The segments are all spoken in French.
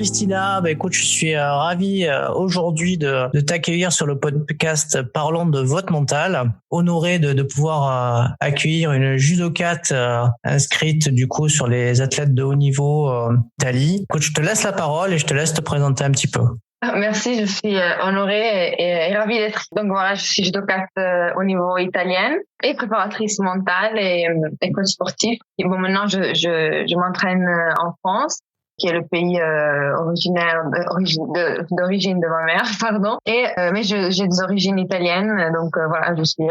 Christina, écoute, je suis ravi aujourd'hui de t'accueillir sur le podcast Parlons de votre mental. Honoré de pouvoir accueillir une judokate inscrite du coup sur les athlètes de haut niveau Italie. Écoute, je te laisse la parole et je te laisse te présenter un petit peu. Merci, je suis honorée et ravie d'être. Donc voilà, je suis judokate au niveau italien et préparatrice mentale et coach sportif. Et bon, maintenant, je m'entraîne en France, qui est le pays d'origine de ma mère, pardon. Mais j'ai des origines italiennes, donc voilà, je suis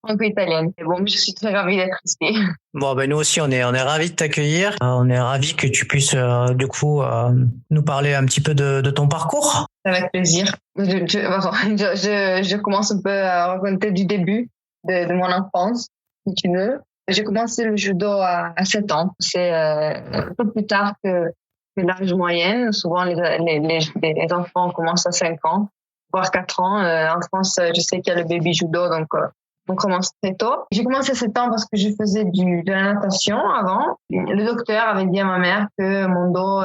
franco-italienne. Et bon, je suis très ravie d'être ici. Bon, nous aussi, on est ravis de t'accueillir. On est ravis que tu puisses, nous parler un petit peu de ton parcours. Avec plaisir. Je commence un peu à raconter du début de mon enfance, si tu veux. J'ai commencé le judo à 7 ans. C'est un peu plus tard que l'âge moyen. Souvent, les enfants commencent à 5 ans, voire 4 ans. En France, je sais qu'il y a le baby judo, donc on commence très tôt. J'ai commencé à 7 ans parce que je faisais de la natation avant. Le docteur avait dit à ma mère que mon dos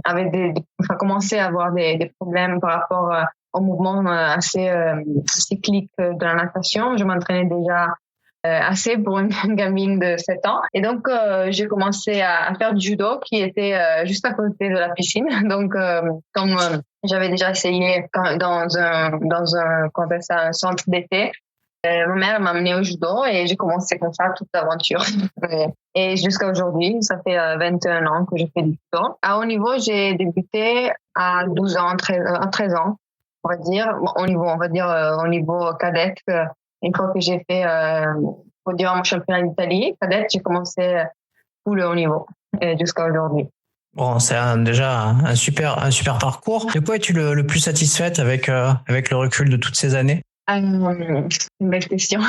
avait commençait à avoir des problèmes par rapport au mouvement assez cyclique de la natation. Je m'entraînais déjà assez pour une gamine de 7 ans. Et donc, j'ai commencé à faire du judo qui était juste à côté de la piscine. Donc, comme j'avais déjà essayé dans un centre d'été, ma mère m'a amenée au judo et j'ai commencé comme ça toute l'aventure. Et jusqu'à aujourd'hui, ça fait 21 ans que je fais du judo. À haut niveau, j'ai débuté à 12 ans, 13 ans, on va dire. Au niveau cadette. Une fois que j'ai fait podium au championnat d'Italie, cadette, j'ai commencé tout le haut niveau jusqu'à aujourd'hui. Bon, c'est déjà un super parcours. De quoi es-tu le plus satisfaite avec le recul de toutes ces années? Une belle question.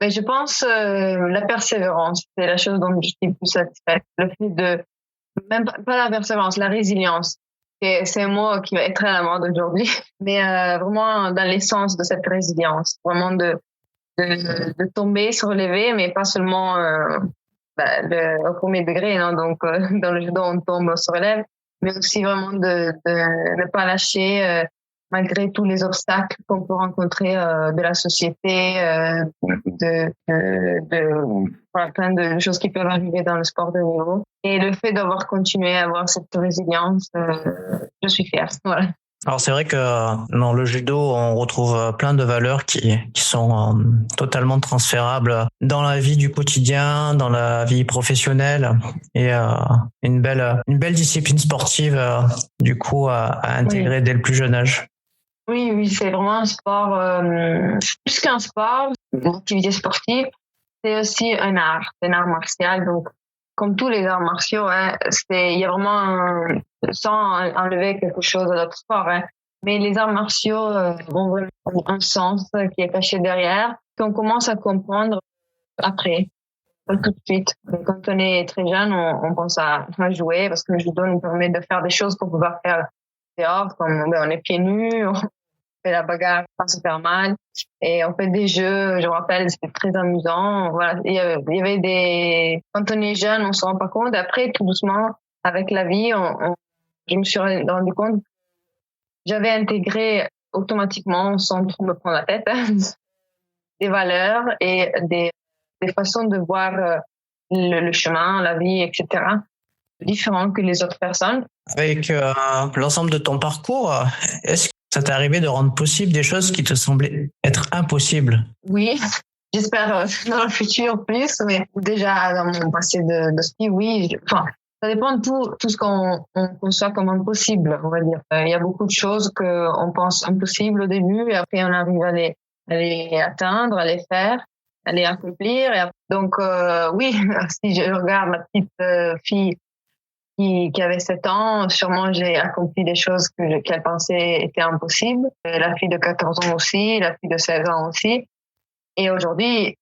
Mais je pense la persévérance, c'est la chose dont je suis le plus satisfaite. Le fait de, même pas la persévérance, la résilience. C'est un mot qui va être à la mode aujourd'hui, mais vraiment dans l'essence de cette résilience, vraiment de tomber, se relever, mais pas seulement au premier degré, non. Donc dans le judo on tombe, on se relève, mais aussi vraiment de ne pas lâcher malgré tous les obstacles qu'on peut rencontrer de la société, plein de choses qui peuvent arriver dans le sport de haut niveau. Et le fait d'avoir continué à avoir cette résilience, je suis fière. Voilà. Alors c'est vrai que dans le judo, on retrouve plein de valeurs qui sont totalement transférables dans la vie du quotidien, dans la vie professionnelle, et une belle discipline sportive du coup à intégrer dès le plus jeune âge. Oui, c'est vraiment un sport, plus qu'un sport, une activité sportive, c'est aussi un art martial. Donc, comme tous les arts martiaux, il y a vraiment, sans enlever quelque chose de notre sport, mais les arts martiaux ont vraiment un sens qui est caché derrière, qu'on commence à comprendre après, pas tout de suite. Quand on est très jeune, on pense à jouer parce que le judo nous permet de faire des choses qu'on peut pas faire dehors, comme on est pieds nus, on fait la bagarre sans se faire mal et on fait des jeux. Je me rappelle, c'était très amusant. Voilà, il y avait quand on est jeune, on se rend pas compte. Après, tout doucement, avec la vie, je me suis rendu compte que j'avais intégré automatiquement, sans trop me prendre la tête, des valeurs et des façons de voir le chemin, la vie, etc., différents que les autres personnes. Avec l'ensemble de ton parcours, est-ce que ça t'est arrivé de rendre possible des choses qui te semblaient être impossibles? Oui, j'espère dans le futur plus, mais déjà dans mon passé de ski, oui. Ça dépend de tout ce qu'on conçoit comme impossible, on va dire. Il y a beaucoup de choses qu'on pense impossibles au début et après on arrive à les atteindre, à les faire, à les accomplir. Donc oui, si je regarde ma petite fille qui avait 7 ans, sûrement j'ai accompli des choses qu'elle pensait étaient impossibles. La fille de 14 ans aussi, la fille de 16 ans aussi. Et aujourd'hui,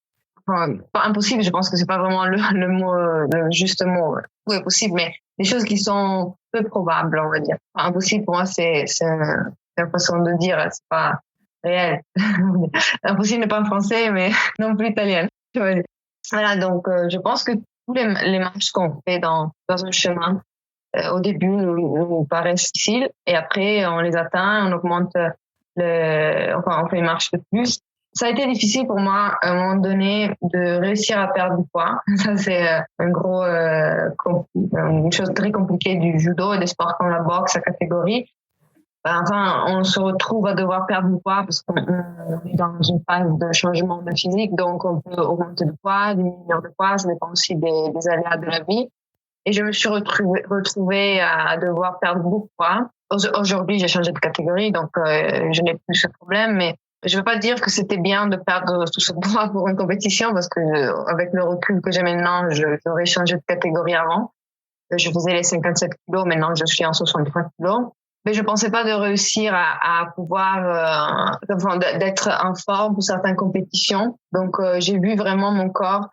pas impossible, je pense que c'est pas vraiment le mot, le juste mot. Tout est possible, mais des choses qui sont peu probables, on va dire. Impossible pour moi, c'est une façon de dire, c'est pas réel. Impossible n'est pas en français, mais non plus italien. Voilà, donc je pense que tous les marches qu'on fait dans un chemin au début nous paraissent difficiles et après on les atteint, on augmente on fait une marche de plus. Ça a été difficile pour moi à un moment donné de réussir à perdre du poids. Ça c'est une chose très compliquée du judo et des sports comme la boxe à catégorie. Enfin, on se retrouve à devoir perdre du poids parce qu'on est dans une phase de changement de physique, donc on peut augmenter de poids, diminuer de poids, ça dépend aussi des aléas de la vie. Et je me suis retrouvée à devoir perdre beaucoup de poids. Aujourd'hui, j'ai changé de catégorie, donc je n'ai plus ce problème, mais je veux pas dire que c'était bien de perdre tout ce poids pour une compétition parce que avec le recul que j'ai maintenant, j'aurais changé de catégorie avant. Je faisais les 57 kilos, maintenant je suis en 63 kilos. Mais je pensais pas de réussir à pouvoir, d'être en forme pour certaines compétitions. Donc j'ai vu vraiment mon corps,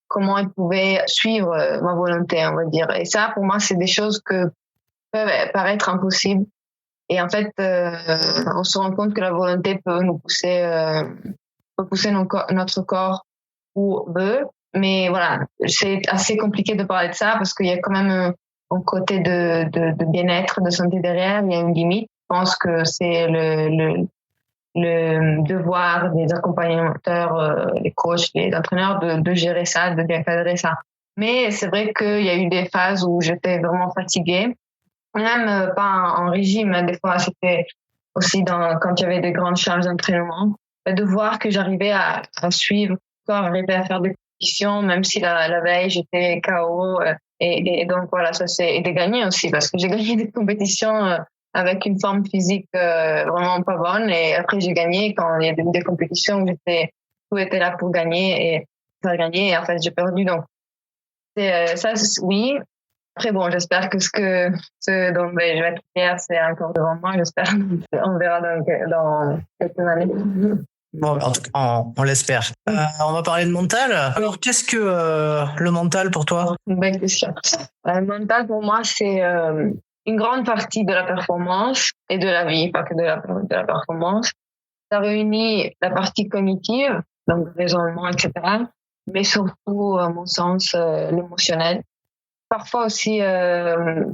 comment il pouvait suivre ma volonté, on va dire. Et ça, pour moi, c'est des choses que peuvent paraître impossibles. Et en fait, on se rend compte que la volonté peut nous pousser, notre corps où veut. Mais voilà, c'est assez compliqué de parler de ça parce qu'il y a quand même un côté de bien-être, de santé derrière. Il y a une limite. Je pense que c'est le devoir des accompagnateurs, les coachs, les entraîneurs de gérer ça, de bien cadrer ça. Mais c'est vrai qu'il y a eu des phases où j'étais vraiment fatiguée. Même pas en régime, hein. Des fois c'était aussi quand il y avait des grandes charges d'entraînement, de voir que j'arrivais à suivre, arriver à faire des compétitions, même si la veille j'étais KO, et donc voilà, ça c'est de gagner aussi parce que j'ai gagné des compétitions avec une forme physique vraiment pas bonne, et après j'ai gagné quand il y a des compétitions où tout était là pour gagner et faire gagner, et en fait j'ai perdu. Donc ça oui. Après, bon, j'espère que ce dont je vais être fière, c'est encore devant moi, j'espère. On verra dans quelques années. Bon, en tout cas, on l'espère. On va parler de mental. Alors, qu'est-ce que le mental pour toi? Une belle question. Le mental, pour moi, c'est une grande partie de la performance et de la vie, pas que de la performance. Ça réunit la partie cognitive, donc raisonnement, etc., mais surtout, à mon sens, l'émotionnel. Parfois aussi, quelqu'un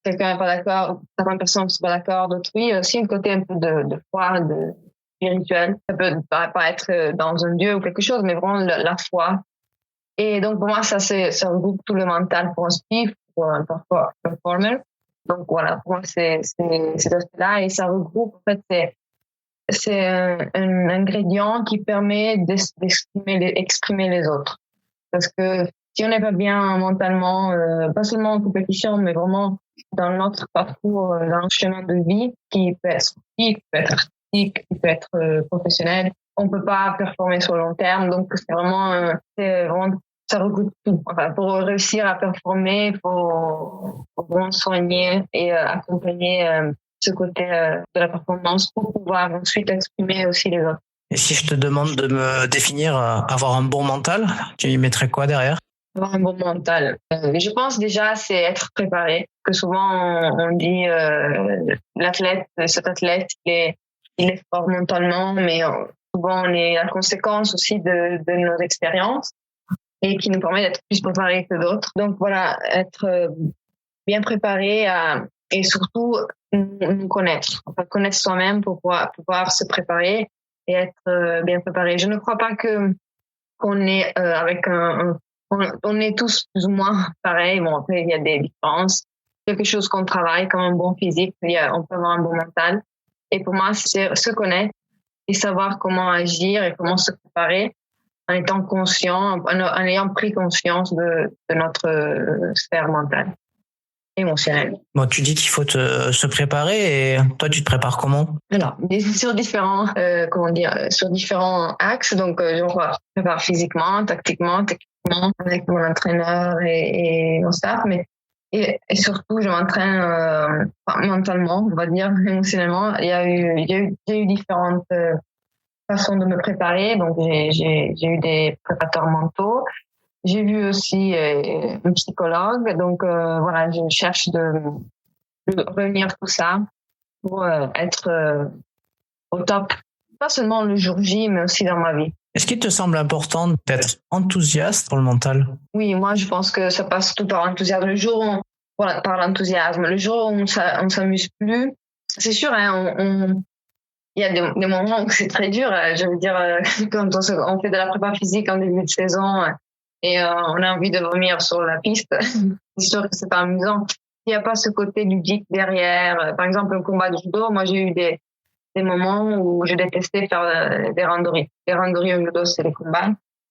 n'est pas d'accord, certaines personnes ne sont pas d'accord, d'autres oui. Aussi un côté un peu de foi, de spirituel. Ça peut pas être dans un dieu ou quelque chose, mais vraiment la foi. Et donc pour moi, ça regroupe tout le mental pour un sportif, pour un performer. Donc voilà, pour moi c'est cet aspect-là, et ça regroupe, en fait, c'est un ingrédient qui permet d'exprimer les autres. Parce que si on n'est pas bien mentalement, pas seulement en compétition, mais vraiment dans notre parcours, dans le chemin de vie, qui peut être sportif, qui peut être artistique, qui peut être professionnel, on peut pas performer sur le long terme. Donc c'est vraiment ça regroupe tout. Enfin, pour réussir à performer, faut vraiment soigner et accompagner ce côté de la performance pour pouvoir ensuite exprimer aussi les autres. Et si je te demande de me définir avoir un bon mental, tu y mettrais quoi derrière? Avoir un bon mental. Je pense déjà c'est être préparé. Que souvent on dit cet athlète il est fort mentalement, mais souvent on est la conséquence aussi de nos expériences et qui nous permet d'être plus préparés que d'autres. Donc voilà, être bien préparé et surtout nous connaître. Enfin, connaître soi-même pour pouvoir se préparer et être bien préparé. Je ne crois pas qu'on est avec on est tous plus ou moins pareils. Bon, après, il y a des différences. Quelque chose qu'on travaille, comme un bon physique, on peut avoir un bon mental. Et pour moi, c'est se connaître et savoir comment agir et comment se préparer en étant conscient, en ayant pris conscience de notre sphère mentale, émotionnelle. Bon, tu dis qu'il faut se préparer, et toi, tu te prépares comment? Alors, sur différents axes. Donc, je me prépare physiquement, tactiquement, techniquement, avec mon entraîneur et mon staff, et surtout, je m'entraîne mentalement, on va dire, émotionnellement. Il y a eu différentes façons de me préparer. Donc, j'ai eu des préparateurs mentaux. J'ai vu aussi un psychologue. Donc, voilà, je cherche de réunir tout ça pour être au top, pas seulement le jour J, mais aussi dans ma vie. Est-ce qu'il te semble important d'être enthousiaste pour le mental? Oui, moi je pense que ça passe tout par enthousiasme. Le jour où voilà, par l'enthousiasme. Le jour où on s'amuse plus, c'est sûr, hein, il y a des moments où c'est très dur. Je veux dire, quand on fait de la prépa physique en début de saison et on a envie de vomir sur la piste, c'est sûr que c'est pas amusant. Il n'y a pas ce côté ludique derrière. Par exemple, un combat de judo, moi j'ai eu des moments où je détestais faire des randonnées. Les randonnées au judo, c'est les combats.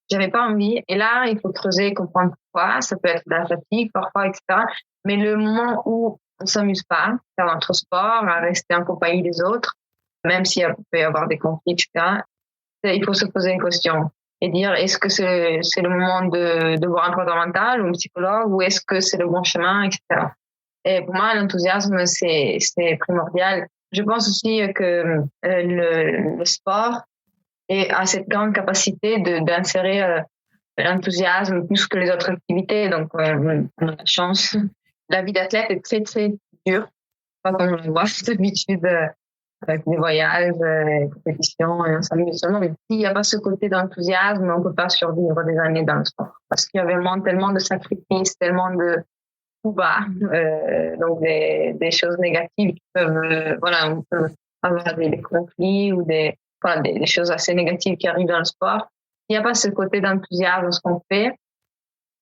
J'avais pas envie. Et là, il faut creuser, comprendre pourquoi. Ça peut être de la fatigue parfois, etc. Mais le moment où on s'amuse pas, faire notre sport, à rester en compagnie des autres, même s'il peut y avoir des conflits, etc., il faut se poser une question et dire est-ce que c'est le moment de voir un préparateur mental ou un psychologue ou est-ce que c'est le bon chemin, etc. Et pour moi, l'enthousiasme, c'est primordial. Je pense aussi que le sport a cette grande capacité d'insérer l'enthousiasme plus que les autres activités. Donc, on a la chance. La vie d'athlète est très, très dure. Pas comme on le voit d'habitude avec des voyages, des compétitions, et on s'amuse seulement. Mais s'il n'y a pas ce côté d'enthousiasme, on ne peut pas survivre des années dans le sport. Parce qu'il y a vraiment tellement de sacrifices, tellement de coups bas, donc des choses négatives qui peuvent, voilà, on peut avoir des conflits ou des choses assez négatives qui arrivent dans le sport. Il n'y a pas ce côté d'enthousiasme dans ce qu'on fait.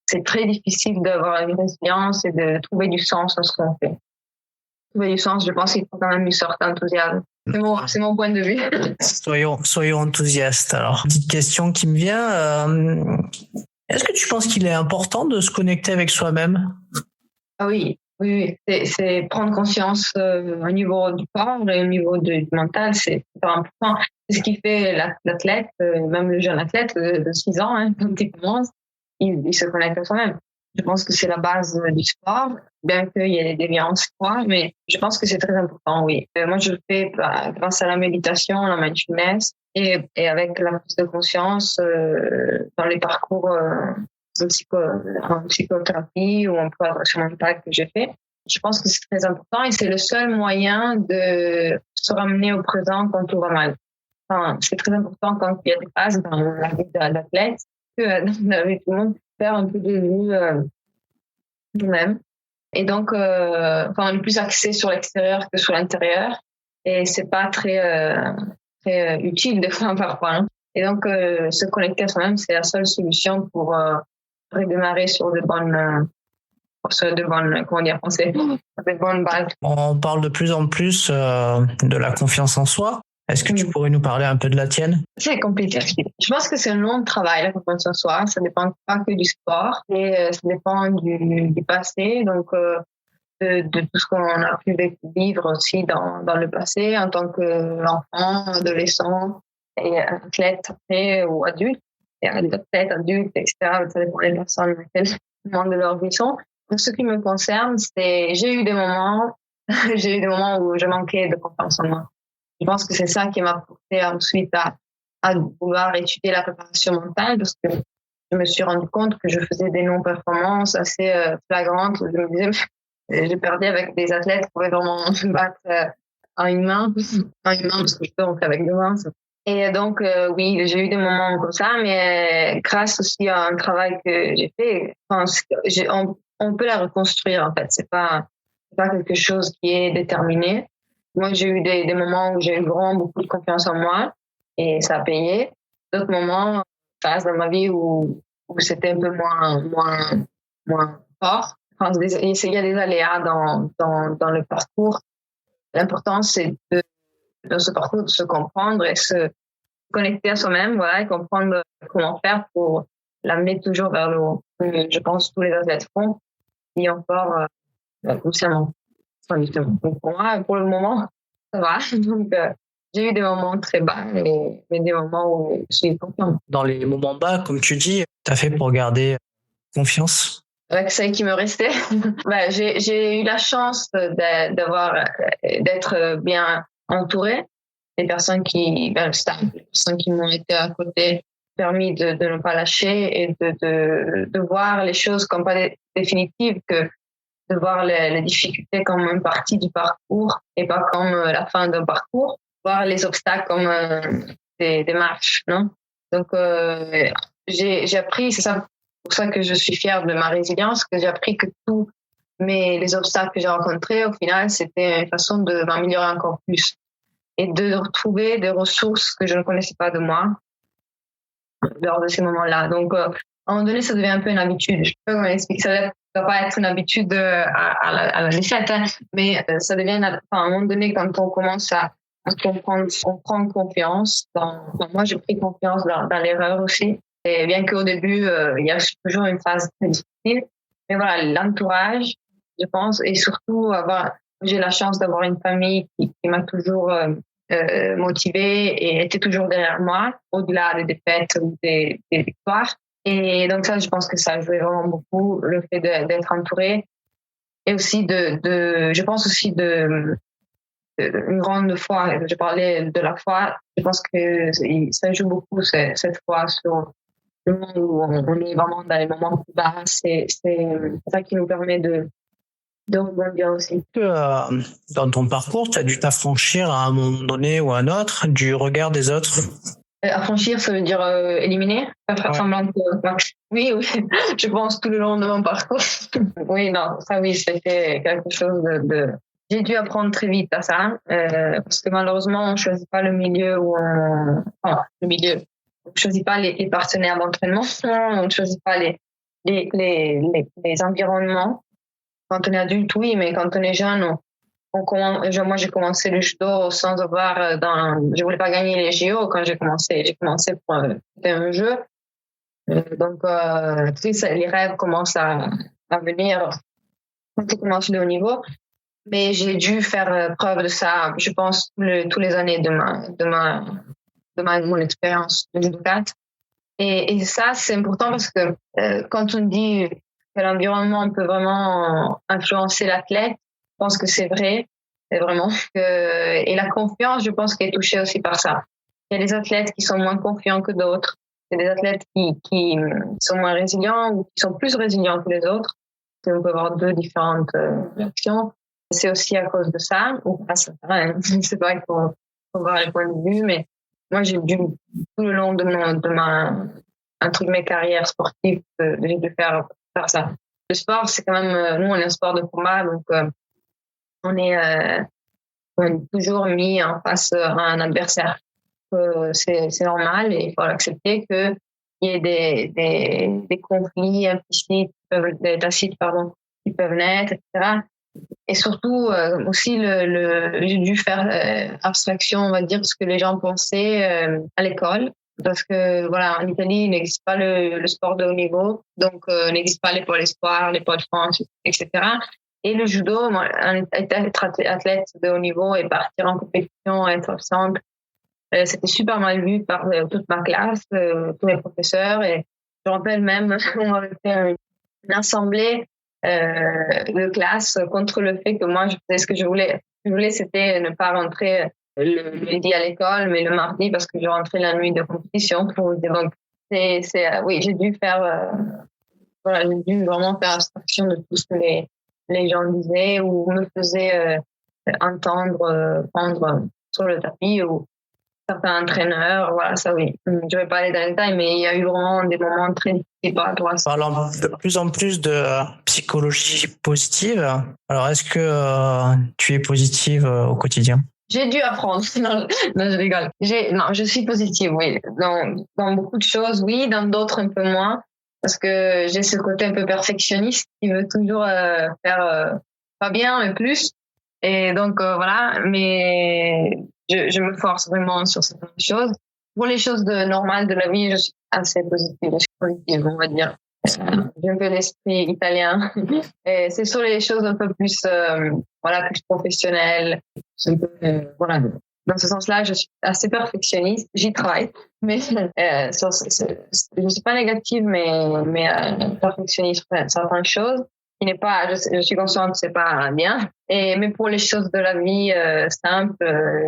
C'est très difficile d'avoir une résilience et de trouver du sens dans ce qu'on fait. Trouver du sens, je pense qu'il faut quand même une sorte d'enthousiasme. C'est mon point de vue. Soyons enthousiastes. Alors, petite question qui me vient. Est-ce que tu penses qu'il est important de se connecter avec soi-même? Ah oui. C'est prendre conscience au niveau du corps et au niveau du mental, c'est super important. C'est ce qui fait l'athlète, même le jeune athlète de 6 ans, hein, quand il commence, il se connecte à soi-même. Je pense que c'est la base du sport, bien qu'il y ait des déviances, mais je pense que c'est très important, oui. Moi, je le fais grâce à la méditation, la mindfulness, et avec la prise de conscience dans les parcours en psychothérapie ou en préparation mentale que j'ai fait. Je pense que c'est très important et c'est le seul moyen de se ramener au présent quand tout va mal. Enfin, c'est très important quand il y a des phases dans la vie de l'athlète que dans la vie de tout le monde, faire un peu de vue nous-mêmes. Et donc, on est plus axé sur l'extérieur que sur l'intérieur et c'est pas très utile des fois parfois. Hein. Et donc, se connecter à soi-même, c'est la seule solution pour redémarrer sur de bonnes comment dire, de bonnes bases. On parle de plus en plus de la confiance en soi. Est-ce que tu pourrais nous parler un peu de la tienne? C'est compliqué. Je pense que c'est un long travail, la confiance en soi. Ça dépend pas que du sport, et ça dépend du passé, donc de tout ce qu'on a pu vivre aussi dans le passé en tant qu'enfant, adolescent et athlète après ou adulte. Et athlète, adulte, etc. Ça dépend des personnes à quel moment de leur vie sont. Pour ce qui me concerne, j'ai eu des moments où je manquais de confiance en moi. Je pense que c'est ça qui m'a poussé ensuite à vouloir étudier la préparation mentale parce que je me suis rendu compte que je faisais des non-performances assez flagrantes. Je me disais, j'ai perdu avec des athlètes qui pouvaient vraiment me battre en humain parce que je peux rentrer avec 2 mains. Et donc, oui, j'ai eu des moments comme ça, mais grâce aussi à un travail que j'ai fait, on peut la reconstruire en fait. C'est pas quelque chose qui est déterminé. Moi, j'ai eu des moments où j'ai eu vraiment beaucoup de confiance en moi et ça a payé. D'autres moments, dans ma vie où c'était un peu moins fort. Enfin, il y a des aléas dans le parcours. L'important, c'est dans ce parcours de se comprendre et se connecter à soi-même, voilà, et comprendre comment faire pour l'amener toujours vers le haut. Je pense que tous les athlètes font, et encore consciemment. Donc pour moi, pour le moment, ça va. Donc j'ai eu des moments très bas, mais des moments où je suis confiante. Dans les moments bas, comme tu dis, tu as fait pour garder confiance? Avec celle qui me restait, j'ai eu la chance d'être bien entourée. Les personnes qui m'ont été à côté, permis de ne pas lâcher et de voir les choses comme pas définitives, que de voir les difficultés comme une partie du parcours et pas comme la fin d'un parcours, voir les obstacles comme des marches, non? Donc j'ai appris, c'est ça pour ça que je suis fière de ma résilience, que j'ai appris que tout mais les obstacles que j'ai rencontrés, au final, c'était une façon de m'améliorer encore plus et de retrouver des ressources que je ne connaissais pas de moi lors de ces moments-là. Donc, à un moment donné, ça devient un peu une habitude. Je peux m'expliquer, ça ne doit pas être une habitude à la défaite, hein, mais ça devient, à un moment donné, quand on commence à comprendre, on prend confiance. Moi, j'ai pris confiance dans l'erreur aussi. Et bien qu'au début, il y a toujours une phase très difficile, mais voilà, l'entourage, je pense, et surtout j'ai la chance d'avoir une famille qui m'a toujours motivée et était toujours derrière moi, au-delà des défaites ou des victoires. Et donc ça, je pense que ça a joué vraiment beaucoup, le fait d'être entourée. Et aussi je pense aussi une grande foi. Je parlais de la foi. Je pense que ça joue beaucoup, cette foi sur le moment où on est vraiment dans les moments plus bas. C'est ça qui nous permet de rebondir aussi. Dans ton parcours, tu as dû t'affranchir à un moment donné ou à un autre du regard des autres? Affranchir, ça veut dire éliminer, faire semblant que... Oui, je pense tout le long de mon parcours. Oui, non, ça oui, c'était quelque chose de... J'ai dû apprendre très vite à ça, parce que malheureusement, on ne choisit pas le milieu où on... Enfin, le milieu. On ne choisit pas les partenaires d'entraînement, on ne choisit pas les environnements. Quand on est adulte, oui, mais quand on est jeune, moi, j'ai commencé le judo sans avoir je voulais pas gagner les JO quand j'ai commencé. J'ai commencé pour c'était un jeu. Donc, les rêves commencent à venir quand tu commences le haut niveau. Mais j'ai dû faire preuve de ça, je pense, tous les années de mon expérience de judokate. Et ça, c'est important parce que quand on dit que l'environnement peut vraiment influencer l'athlète, je pense que c'est vrai, c'est vraiment. Et la confiance, je pense qu'elle est touchée aussi par ça. Il y a des athlètes qui sont moins confiants que d'autres. Il y a des athlètes qui sont moins résilients ou qui sont plus résilients que les autres. On peut avoir deux différentes réactions. C'est aussi à cause de ça, ou pas, c'est pas qu'il faut voir les points de vue, mais moi, j'ai dû, tout le long de mes carrières sportives, j'ai dû faire ça. Le sport, c'est quand même, nous, on est un sport de combat, donc on est toujours mis en face à un adversaire. C'est normal et il faut l'accepter qu'il y ait des conflits implicites, tacites, qui peuvent naître, etc. Et surtout aussi j'ai dû faire abstraction, on va dire, de ce que les gens pensaient à l'école, parce que voilà, en Italie il n'existe pas le sport de haut niveau, donc il n'existe pas les pôles espoirs, les pôles France, etc. Et le judo, moi, être athlète de haut niveau et partir en compétition, être absente, c'était super mal vu par toute ma classe, tous mes professeurs. Et je me rappelle même, on avait fait une assemblée de classe contre le fait que moi je faisais ce que je voulais. Je voulais, c'était ne pas rentrer le lundi à l'école, mais le mardi parce que je rentrais la nuit de compétition. Donc oui, j'ai dû j'ai dû vraiment faire abstraction de tout ce que les gens disaient ou me faisaient entendre, prendre sur le tapis ou certains entraîneurs, voilà, ça oui. Je ne vais pas aller dans les détails, mais il y a eu vraiment des moments très difficiles par rapport à ça. Parlant de plus en plus de psychologie positive, alors est-ce que tu es positive au quotidien? J'ai dû apprendre. Non, je rigole. Non, je suis positive, oui. Dans beaucoup de choses, oui. Dans d'autres, un peu moins. Parce que j'ai ce côté un peu perfectionniste qui veut toujours faire pas bien, mais plus. Et donc, voilà. Mais je me force vraiment sur certaines choses. Pour les choses normales de la vie, je suis assez positive. Je suis positive, on va dire. J'ai un peu l'esprit italien. Et c'est sur les choses un peu plus, plus professionnelles. Voilà. Dans ce sens-là, je suis assez perfectionniste. J'y travaille. Mais, je suis pas négative, mais perfectionniste sur certaines choses. Qui n'est pas, je suis consciente que c'est pas bien. Mais pour les choses de la vie simples,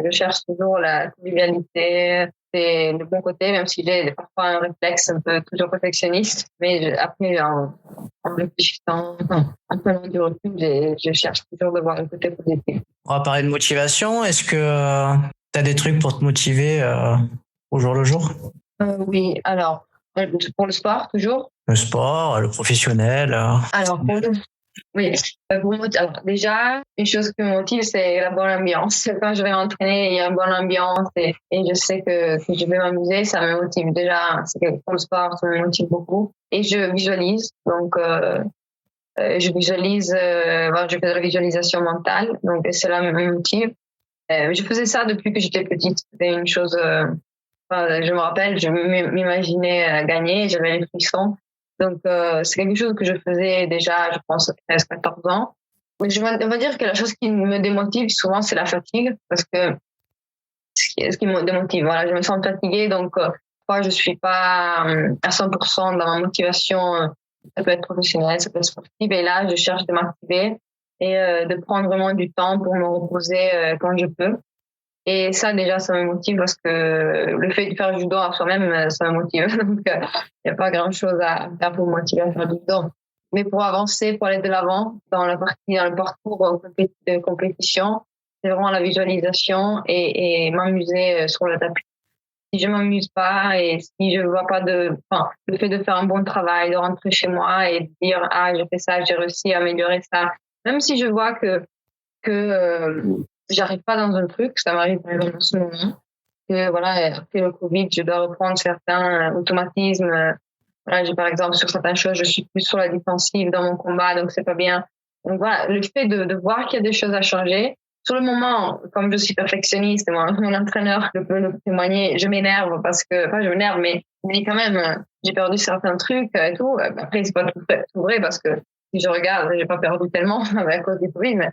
je cherche toujours la convivialité, c'est le bon côté, même si j'ai parfois un réflexe un peu toujours perfectionniste. Mais après, en réfléchissant, en prenant du recul, je cherche toujours de voir le côté positif. On va parler de motivation. Est-ce que tu as des trucs pour te motiver au jour le jour? Oui, alors, pour le sport, toujours. Le sport, le professionnel. Alors, Oui, alors déjà, une chose qui me motive, c'est la bonne ambiance. Quand je vais m'entraîner, il y a une bonne ambiance et je sais que je vais m'amuser, ça me motive. Déjà, c'est que pour le sport, ça me motive beaucoup. Et je visualise, donc je visualise, je fais de la visualisation mentale, donc cela me motive. Je faisais ça depuis que j'étais petite. C'était une chose, je me rappelle, je m'imaginais gagner, j'avais les frissons. Donc, c'est quelque chose que je faisais déjà, je pense, 13-14 ans. Mais on va dire que la chose qui me démotive souvent, c'est la fatigue, parce que ce qui me démotive, voilà, je me sens fatiguée, donc parfois je suis pas à 100% dans ma motivation. Ça peut être professionnel, ça peut être sportif, et là, je cherche de m'activer et de prendre vraiment du temps pour me reposer quand je peux. Et ça, déjà, ça me motive parce que le fait de faire du judo à soi-même, ça me motive. Donc, il n'y a pas grand-chose à faire pour me motiver à faire du judo. Mais pour avancer, pour aller de l'avant dans le parcours de compétition, c'est vraiment la visualisation et m'amuser sur le tapis. Si je m'amuse pas et si je vois pas le fait de faire un bon travail, de rentrer chez moi et de dire, ah, j'ai fait ça, j'ai réussi à améliorer ça. Même si je vois que j'arrive pas dans un truc, ça m'arrive par exemple en ce moment, que voilà, après le Covid, je dois reprendre certains automatismes. Voilà, par exemple, sur certaines choses, je suis plus sur la défensive dans mon combat, donc c'est pas bien. Donc voilà, le fait de voir qu'il y a des choses à changer. Sur le moment, comme je suis perfectionniste, mon entraîneur peut le témoigner, je m'énerve parce que, enfin, je m'énerve, mais il me dit quand même, j'ai perdu certains trucs et tout. Après, c'est pas tout vrai parce que si je regarde, j'ai pas perdu tellement à cause du Covid, mais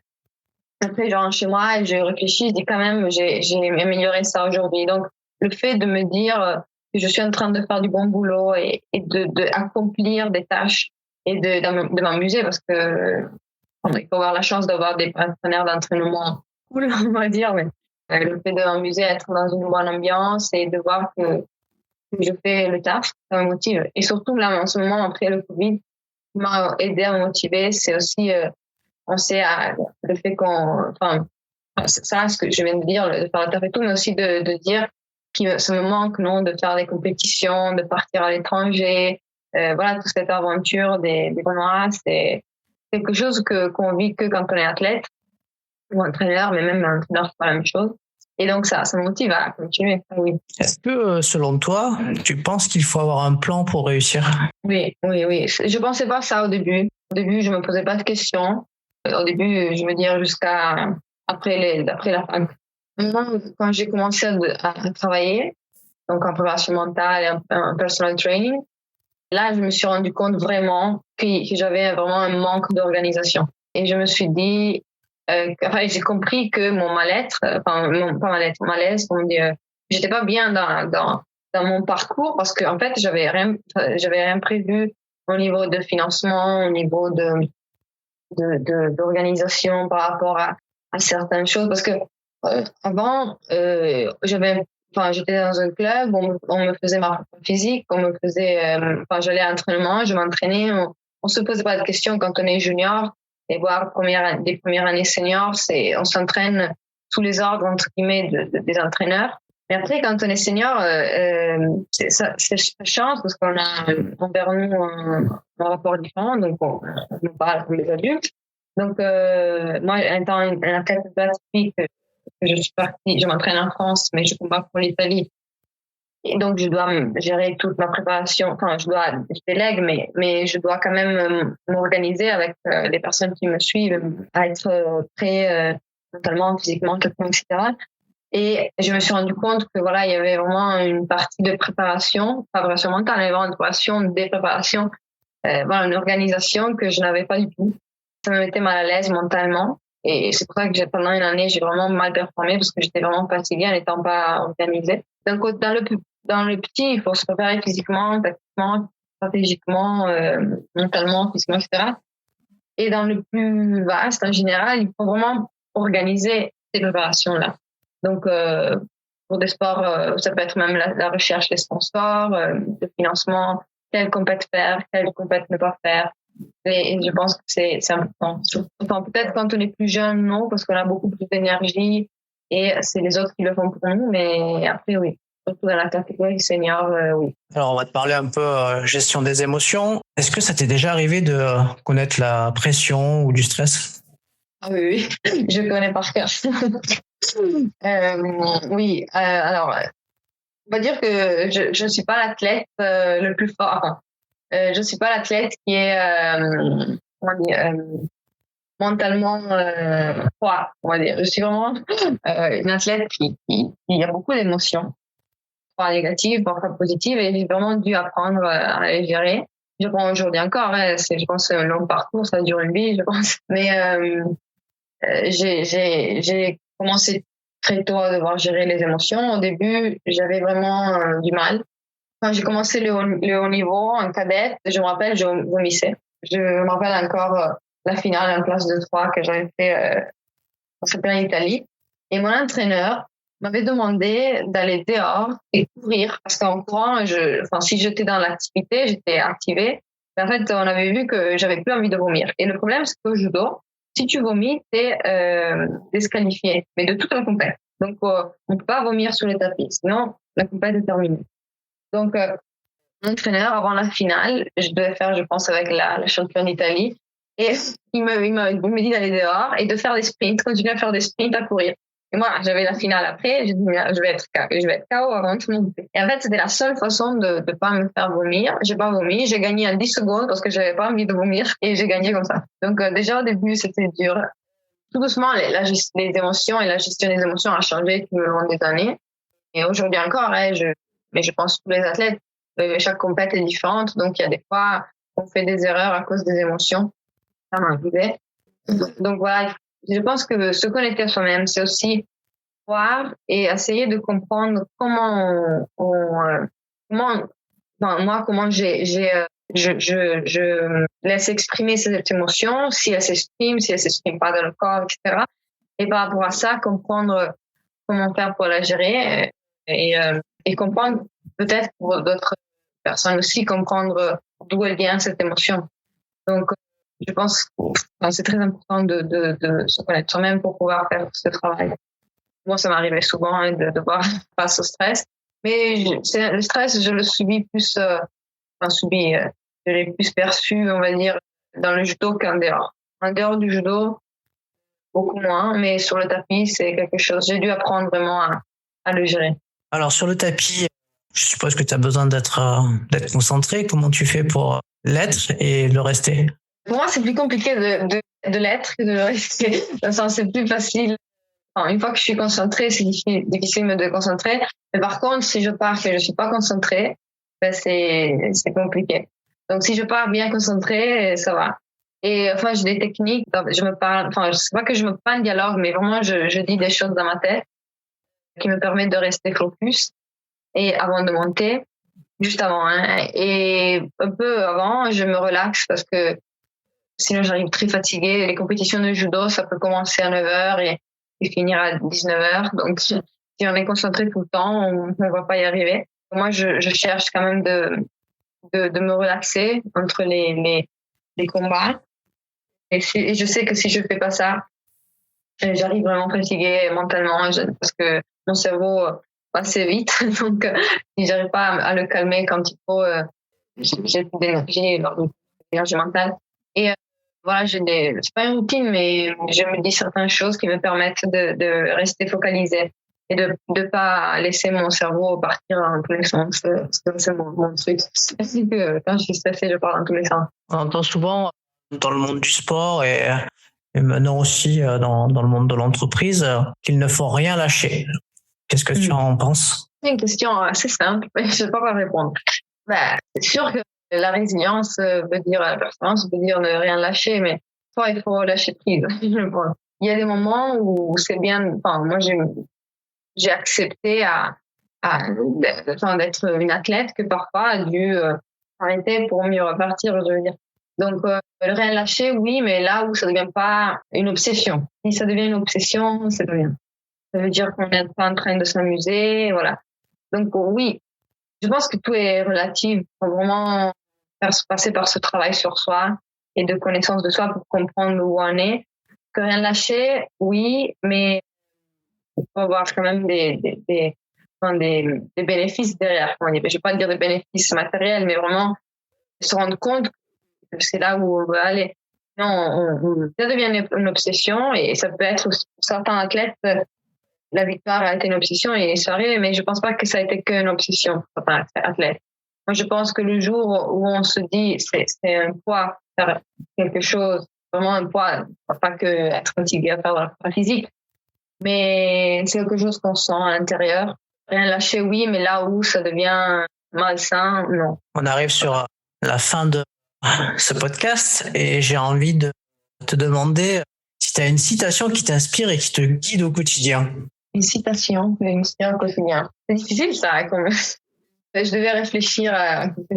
après, je rentre chez moi et je réfléchis, je dis quand même, j'ai amélioré ça aujourd'hui. Donc, le fait de me dire que je suis en train de faire du bon boulot et de accomplir des tâches et de m'amuser parce que il faut avoir la chance d'avoir des partenaires d'entraînement cool, on va dire, mais le fait de m'amuser, être dans une bonne ambiance et de voir que je fais le taf, ça me motive. Et surtout, là, en ce moment, après le Covid, ce qui m'a aidé à me motiver, c'est aussi on sait le fait ça, ce que je viens de dire, de faire le taf et tout, mais aussi de dire que ça me manque, non, de faire des compétitions, de partir à l'étranger, voilà, toute cette aventure des tournois, c'est quelque chose qu'on vit que quand on est athlète ou entraîneur, mais même un entraîneur, c'est pas la même chose. Et donc ça me motive à continuer. Oui. Est-ce que, selon toi, tu penses qu'il faut avoir un plan pour réussir? Oui. Je pensais pas ça au début. Au début, je me posais pas de questions. Au début, je veux dire jusqu'à après la fac. Moi, quand j'ai commencé à travailler, donc en préparation mentale et en personal training, là, je me suis rendu compte vraiment que j'avais vraiment un manque d'organisation. Et je me suis dit, j'ai compris que mon mal-être, mon malaise, on dit, j'étais pas bien dans mon parcours parce que en fait, j'avais rien prévu au niveau de financement, au niveau d'organisation par rapport à certaines choses parce que avant j'étais dans un club, on me faisait ma physique, j'allais à l'entraînement, je m'entraînais, on se posait pas de questions quand on est junior et voir des premières années seniors, on s'entraîne sous les ordres entre guillemets des entraîneurs. Mais après, quand on est senior, c'est chance parce qu'on a envers nous un rapport différent, donc on parle comme les adultes. Donc, moi, étant un athlète atypique, je m'entraîne en France, mais je combats pour l'Italie. Et donc, je dois gérer toute ma préparation. Enfin, je délègue, mais je dois quand même m'organiser avec les personnes qui me suivent, à être prêt mentalement, physiquement, etc. Et je me suis rendu compte que voilà, il y avait vraiment une partie de préparation, pas préparation mentale, mais vraiment une préparation, des préparations, une organisation que je n'avais pas du tout. Ça me mettait mal à l'aise mentalement. Et c'est pour ça que pendant une année, j'ai vraiment mal performé parce que j'étais vraiment fatiguée en n'étant pas organisée. Donc, dans le petit, il faut se préparer physiquement, tactiquement, stratégiquement, mentalement, physiquement, etc. Et dans le plus vaste, en général, il faut vraiment organiser ces préparations-là. Donc, pour des sports, ça peut être même la recherche des sponsors, le financement, quelle compète faire, quelle compète ne pas faire. Et je pense que c'est important. Enfin, peut-être quand on est plus jeune, non, parce qu'on a beaucoup plus d'énergie et c'est les autres qui le font pour nous, mais après, oui. surtout dans la catégorie senior, oui. Alors, on va te parler un peu gestion des émotions. Est-ce que ça t'est déjà arrivé de connaître la pression ou du stress? Ah oui, oui, je connais par cœur. Oui, alors, on va dire que je ne suis pas l'athlète le plus fort. Enfin, je ne suis pas l'athlète qui est comment dire, mentalement froid, on va dire. Je suis vraiment une athlète qui a beaucoup d'émotions, parfois négatives, parfois positives, et j'ai vraiment dû apprendre à les gérer. Je prends aujourd'hui encore, hein, je pense, un long parcours, ça dure une vie, je pense. Mais j'ai commencé très tôt à devoir gérer les émotions. Au début, j'avais vraiment du mal. Quand j'ai commencé le haut niveau en cadette, je me rappelle, je vomissais. Je me rappelle encore la finale en classe de 3 que j'avais fait en championnat d'Italie. Et mon entraîneur m'avait demandé d'aller dehors et courir. Parce qu'en courant, si j'étais dans l'activité, j'étais activée. Mais en fait, on avait vu que j'avais plus envie de vomir. Et le problème, c'est qu'au judo, si tu vomis, t'es disqualifié, mais de toute la compète. Donc, on ne peut pas vomir sur les tapis, sinon la compète est terminée. Donc, mon entraîneur, avant la finale, je devais faire, je pense, avec la championne d'Italie, et il me dit d'aller dehors et de faire des sprints, continuer à faire des sprints, à courir. Et moi, j'avais la finale après, j'ai dit, je vais être KO avant tout le monde. Et en fait, c'était la seule façon de pas me faire vomir. J'ai pas vomi, j'ai gagné en 10 secondes parce que j'avais pas envie de vomir, et j'ai gagné comme ça. Donc, déjà, au début, c'était dur. Tout doucement, les émotions et la gestion des émotions a changé tout le long des années. Et aujourd'hui encore, mais je pense que tous les athlètes, chaque compète est différente. Donc, il y a des fois, on fait des erreurs à cause des émotions. Ça m'arrivait. Donc, voilà. Je pense que se connecter à soi-même, c'est aussi voir et essayer de comprendre comment je laisse exprimer cette émotion, si elle s'exprime pas dans le corps, etc. Et par rapport à ça, comprendre comment faire pour la gérer et comprendre peut-être pour d'autres personnes aussi, comprendre d'où elle vient cette émotion. Donc, je pense que c'est très important de se connaître soi-même pour pouvoir faire ce travail. Moi, ça m'arrivait souvent de devoir face au stress, mais le stress, je le subis plus, je l'ai plus perçu, on va dire, dans le judo qu'en dehors. En dehors du judo, beaucoup moins, mais sur le tapis, c'est quelque chose, j'ai dû apprendre vraiment à le gérer. Alors, sur le tapis, je suppose que tu as besoin d'être concentré. Comment tu fais pour l'être et le rester? Pour moi, c'est plus compliqué de l'être que de le rester. Dans le sens, c'est plus facile. Enfin, une fois que je suis concentrée, c'est difficile de me concentrer. Mais par contre, si je pars que je suis pas concentrée, ben c'est compliqué. Donc, si je pars bien concentrée, ça va. Et enfin, j'ai des techniques. Je me parle. Enfin, je sais pas que je me parle un dialogue, mais vraiment, je dis des choses dans ma tête qui me permettent de rester focus. Et avant de monter, juste avant, hein. Et un peu avant, je me relaxe parce que sinon j'arrive très fatiguée. Les compétitions de judo, ça peut commencer à 9h et finir à 19h. Donc, si on est concentré tout le temps, on ne va pas y arriver. Moi, je cherche quand même de me relaxer entre les combats. Et je sais que si je fais pas ça, j'arrive vraiment fatiguée mentalement parce que mon cerveau va assez vite. Donc, si j'arrive pas à le calmer quand il faut, j'ai plus d'énergie, l'énergie mentale. Et voilà, c'est pas une routine, mais je me dis certaines choses qui me permettent de rester focalisée et de pas laisser mon cerveau partir dans tous les sens. C'est mon truc. C'est que quand je suis stressée, je pars dans tous les sens. On entend souvent dans le monde du sport et maintenant aussi dans le monde de l'entreprise qu'il ne faut rien lâcher. Qu'est-ce que tu en penses? C'est une question assez simple, mais je ne sais pas quoi répondre. C'est sûr que la résilience veut dire la persévérance, veut dire ne rien lâcher, mais toi, il faut lâcher prise. Il y a des moments où c'est bien. Enfin, moi, j'ai accepté d'être une athlète que parfois a dû arrêter pour mieux repartir, je veux dire. Donc, le rien lâcher, oui, mais là où ça ne devient pas une obsession. Si ça devient une obsession, c'est pas bien. Ça veut dire qu'on n'est pas en train de s'amuser, voilà. Donc, oui, je pense que tout est relatif. Il faut vraiment passer par ce travail sur soi et de connaissance de soi pour comprendre où on est. Que rien lâcher, oui, mais il faut avoir quand même des des bénéfices derrière. Je vais pas dire des bénéfices matériels, mais vraiment se rendre compte que c'est là où on veut aller. Non, ça devient une obsession et ça peut être aussi, pour certains athlètes, la victoire a été une obsession et c'est arrivé, mais je pense pas que ça a été qu'une obsession pour certains athlètes. Moi, je pense que le jour où on se dit c'est un poids, faire quelque chose, vraiment un poids, pas que être fatigué à faire de la prépa physique, mais c'est quelque chose qu'on sent à l'intérieur. Rien lâcher, oui, mais là où ça devient malsain, non. On arrive sur la fin de ce podcast et j'ai envie de te demander si tu as une citation qui t'inspire et qui te guide au quotidien. Une citation au quotidien. C'est difficile ça, quand même. Je devais réfléchir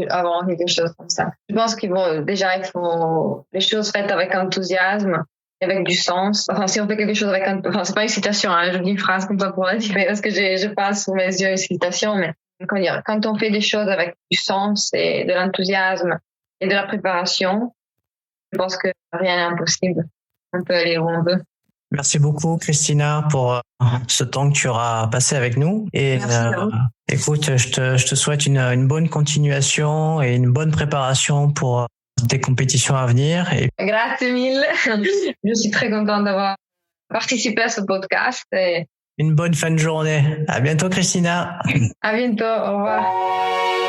avant quelque chose comme ça. Je pense qu'il faut les choses faites avec enthousiasme, avec du sens. Enfin, si on fait quelque chose avec c'est pas une citation, hein, je dis une phrase comme ça pour la dire, parce que je passe sous mes yeux une citation, mais quand on fait des choses avec du sens et de l'enthousiasme et de la préparation, je pense que rien n'est impossible. On peut aller où on veut. Merci beaucoup, Christina, pour ce temps que tu auras passé avec nous. Et écoute, je te souhaite une bonne continuation et une bonne préparation pour tes compétitions à venir. Grazie mille. Je suis très contente d'avoir participé à ce podcast. Une bonne fin de journée. À bientôt, Christina. À bientôt. Au revoir.